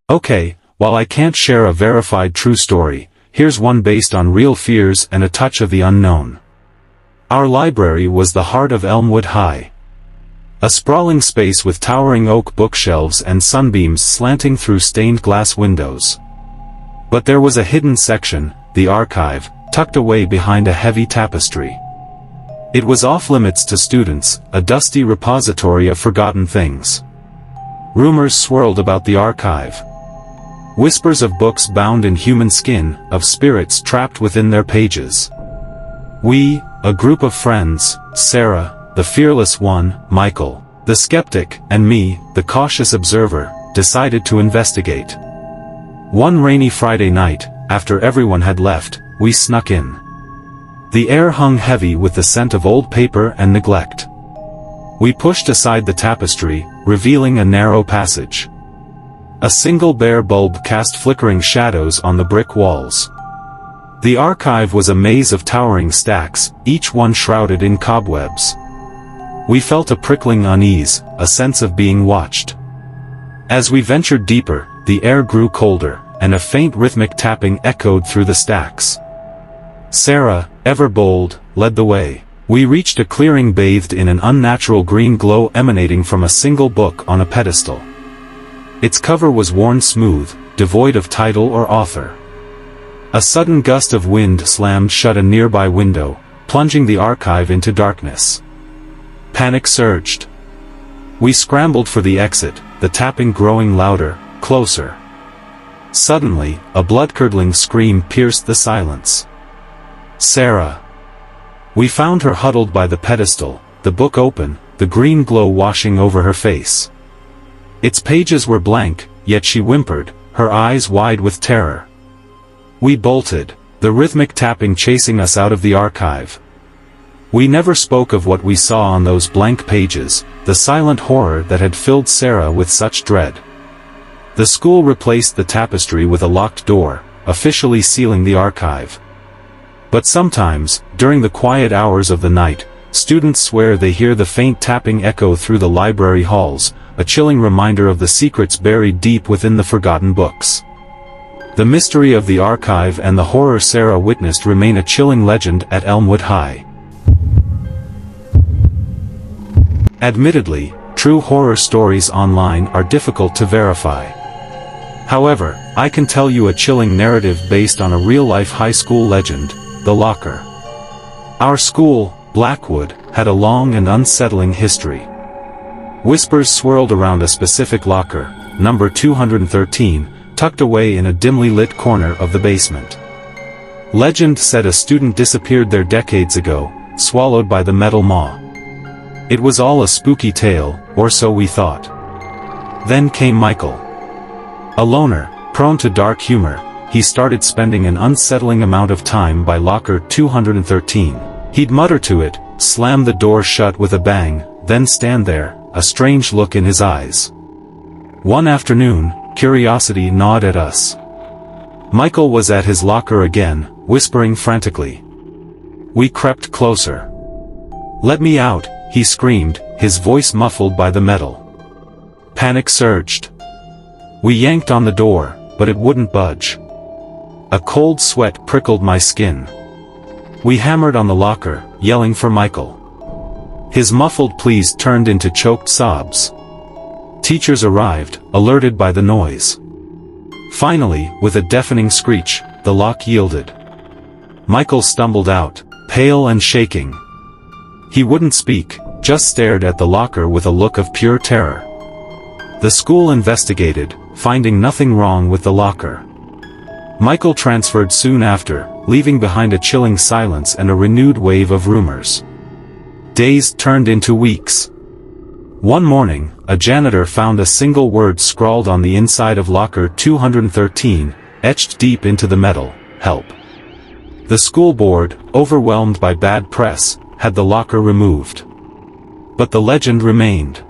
Okay, while I can't share a verified true story, here's one based on real fears and a touch of the unknown. Our library was the heart of Elmwood High. A sprawling space with towering oak bookshelves and sunbeams slanting through stained glass windows. But there was a hidden section, the archive, tucked away behind a heavy tapestry. It was off-limits to students, a dusty repository of forgotten things. Rumors swirled about the archive. Whispers of books bound in human skin, of spirits trapped within their pages. We, a group of friends, Sarah, the fearless one, Michael, the skeptic, and me, the cautious observer, decided to investigate. One rainy Friday night, after everyone had left, we snuck in. The air hung heavy with the scent of old paper and neglect. We pushed aside the tapestry, revealing a narrow passage. A single bare bulb cast flickering shadows on the brick walls. The archive was a maze of towering stacks, each one shrouded in cobwebs. We felt a prickling unease, a sense of being watched. As we ventured deeper, the air grew colder, and a faint rhythmic tapping echoed through the stacks. Sarah, ever bold, led the way. We reached a clearing bathed in an unnatural green glow emanating from a single book on a pedestal. Its cover was worn smooth, devoid of title or author. A sudden gust of wind slammed shut a nearby window, plunging the archive into darkness. Panic surged. We scrambled for the exit, the tapping growing louder, closer. Suddenly, a blood-curdling scream pierced the silence. Sarah. We found her huddled by the pedestal, the book open, the green glow washing over her face. Its pages were blank, yet she whimpered, her eyes wide with terror. We bolted, the rhythmic tapping chasing us out of the archive. We never spoke of what we saw on those blank pages, the silent horror that had filled Sarah with such dread. The school replaced the tapestry with a locked door, officially sealing the archive. But sometimes, during the quiet hours of the night, students swear they hear the faint tapping echo through the library halls, a chilling reminder of the secrets buried deep within the forgotten books. The mystery of the archive and the horror Sarah witnessed remain a chilling legend at Elmwood High. Admittedly, true horror stories online are difficult to verify. However, I can tell you a chilling narrative based on a real-life high school legend, The Locker. Our school, Blackwood, had a long and unsettling history. Whispers swirled around a specific locker, number 213, tucked away in a dimly lit corner of the basement. Legend said a student disappeared there decades ago, swallowed by the metal maw. It was all a spooky tale, or so we thought. Then came Michael. A loner, prone to dark humor, he started spending an unsettling amount of time by locker 213. He'd mutter to it, slam the door shut with a bang, then stand there, a strange look in his eyes. One afternoon, curiosity gnawed at us. Michael was at his locker again, whispering frantically. We crept closer. "Let me out," he screamed, his voice muffled by the metal. Panic surged. We yanked on the door, but it wouldn't budge. A cold sweat prickled my skin. We hammered on the locker, yelling for Michael. His muffled pleas turned into choked sobs. Teachers arrived, alerted by the noise. Finally, with a deafening screech, the lock yielded. Michael stumbled out, pale and shaking. He wouldn't speak, just stared at the locker with a look of pure terror. The school investigated, finding nothing wrong with the locker. Michael transferred soon after, leaving behind a chilling silence and a renewed wave of rumors. Days turned into weeks. One morning, a janitor found a single word scrawled on the inside of locker 213, etched deep into the metal: help. The school board, overwhelmed by bad press, had the locker removed. But the legend remained.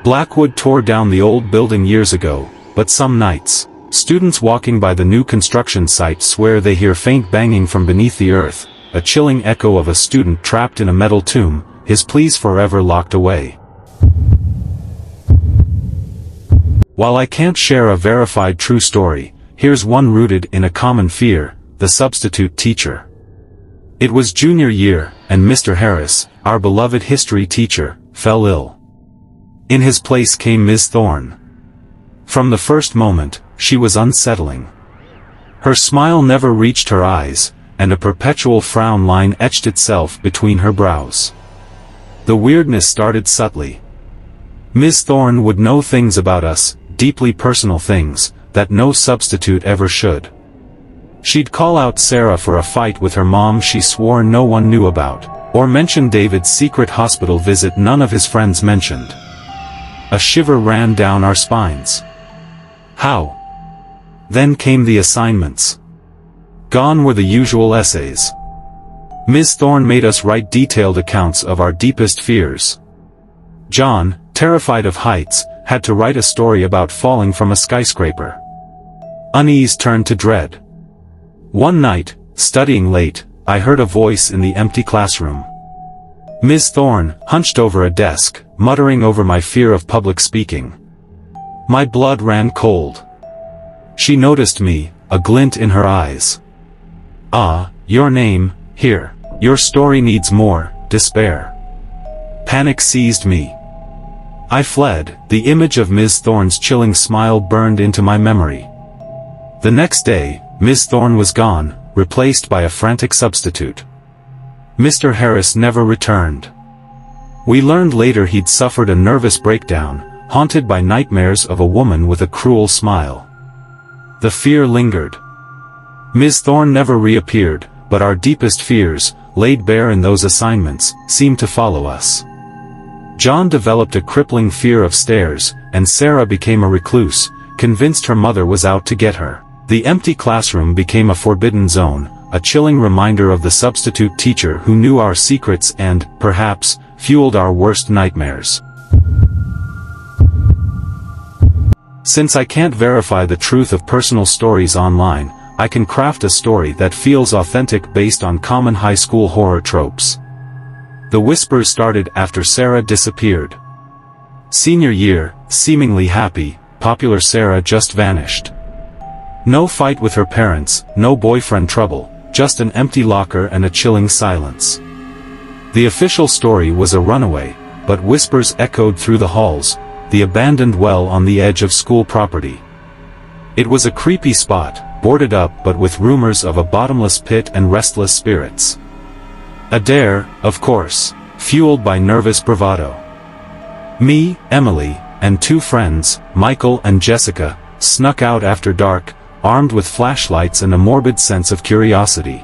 Blackwood tore down the old building years ago, but some nights, students walking by the new construction site swear they hear faint banging from beneath the earth, a chilling echo of a student trapped in a metal tomb, his pleas forever locked away. While I can't share a verified true story, here's one rooted in a common fear: the substitute teacher. It was junior year, and Mr. Harris, our beloved history teacher, fell ill. In his place came Ms. Thorne. From the first moment, she was unsettling. Her smile never reached her eyes, and a perpetual frown line etched itself between her brows. The weirdness started subtly. Ms. Thorne would know things about us, deeply personal things, that no substitute ever should. She'd call out Sarah for a fight with her mom she swore no one knew about, or mention David's secret hospital visit none of his friends mentioned. A shiver ran down our spines. How? Then came the assignments. Gone were the usual essays. Ms. Thorne made us write detailed accounts of our deepest fears. John, terrified of heights, had to write a story about falling from a skyscraper. Unease turned to dread. One night, studying late, I heard a voice in the empty classroom. Ms. Thorne, hunched over a desk, muttering over my fear of public speaking. My blood ran cold. She noticed me, a glint in her eyes. "Ah, your name, here. Your story needs more, despair." Panic seized me. I fled, the image of Ms. Thorne's chilling smile burned into my memory. The next day, Ms. Thorne was gone, replaced by a frantic substitute. Mr. Harris never returned. We learned later he'd suffered a nervous breakdown, haunted by nightmares of a woman with a cruel smile. The fear lingered. Ms. Thorne never reappeared, but our deepest fears, laid bare in those assignments, seemed to follow us. John developed a crippling fear of stairs, and Sarah became a recluse, convinced her mother was out to get her. The empty classroom became a forbidden zone, a chilling reminder of the substitute teacher who knew our secrets and, perhaps, fueled our worst nightmares. Since I can't verify the truth of personal stories online, I can craft a story that feels authentic based on common high school horror tropes. The whispers started after Sarah disappeared. Senior year, seemingly happy, popular Sarah just vanished. No fight with her parents, no boyfriend trouble, just an empty locker and a chilling silence. The official story was a runaway, but whispers echoed through the halls, the abandoned well on the edge of school property. It was a creepy spot, boarded up but with rumors of a bottomless pit and restless spirits. A dare, of course, fueled by nervous bravado. Me, Emily, and two friends, Michael and Jessica, snuck out after dark, armed with flashlights and a morbid sense of curiosity.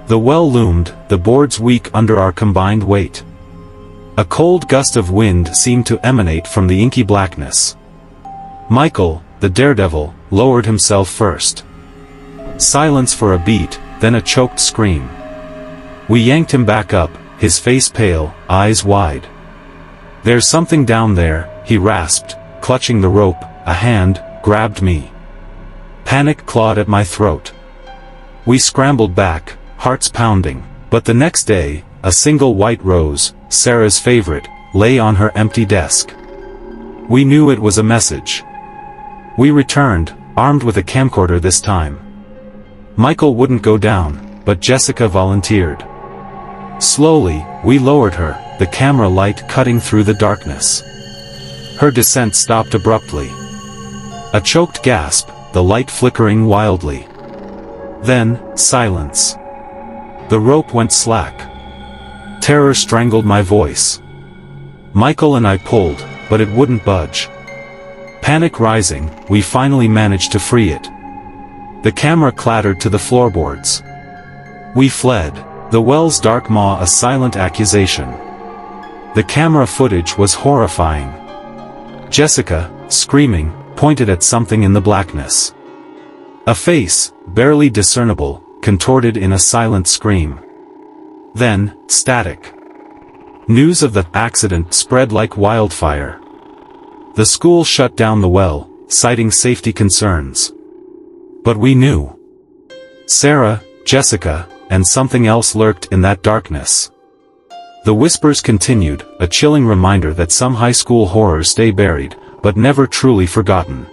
The well loomed, the boards weak under our combined weight. A cold gust of wind seemed to emanate from the inky blackness. Michael, the daredevil, lowered himself first. Silence for a beat, then a choked scream. We yanked him back up, his face pale, eyes wide. "There's something down there," he rasped, clutching the rope. A hand grabbed me. Panic clawed at my throat. We scrambled back, hearts pounding. But the next day, a single white rose, Sarah's favorite, lay on her empty desk. We knew it was a message. We returned, armed with a camcorder this time. Michael wouldn't go down, but Jessica volunteered. Slowly, we lowered her, the camera light cutting through the darkness. Her descent stopped abruptly. A choked gasp, the light flickering wildly. Then, silence. The rope went slack. Terror strangled my voice. Michael and I pulled, but it wouldn't budge. Panic rising, we finally managed to free it. The camera clattered to the floorboards. We fled, the well's dark maw a silent accusation. The camera footage was horrifying. Jessica, screaming, pointed at something in the blackness. A face, barely discernible, contorted in a silent scream. Then, static. News of the accident spread like wildfire. The school shut down the well, citing safety concerns. But we knew. Sarah, Jessica, and something else lurked in that darkness. The whispers continued, a chilling reminder that some high school horrors stay buried, but never truly forgotten.